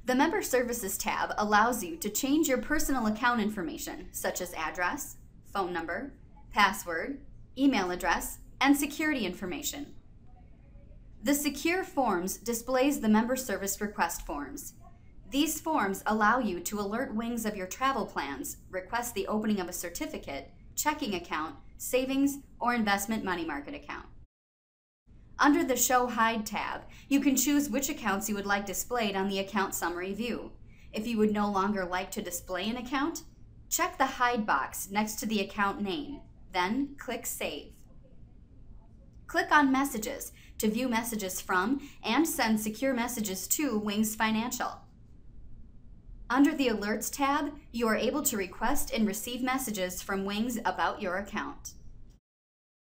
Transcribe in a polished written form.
The Member Services tab allows you to change your personal account information, such as address, phone number, password, email address, and security information. The Secure Forms displays the member service request forms. These forms allow you to alert Wings of your travel plans, request the opening of a certificate, checking account, savings, or investment money market account. Under the Show Hide tab, you can choose which accounts you would like displayed on the account summary view. If you would no longer like to display an account, check the Hide box next to the account name, then click Save. Click on Messages to view messages from and send secure messages to Wings Financial. Under the Alerts tab, you are able to request and receive messages from Wings about your account.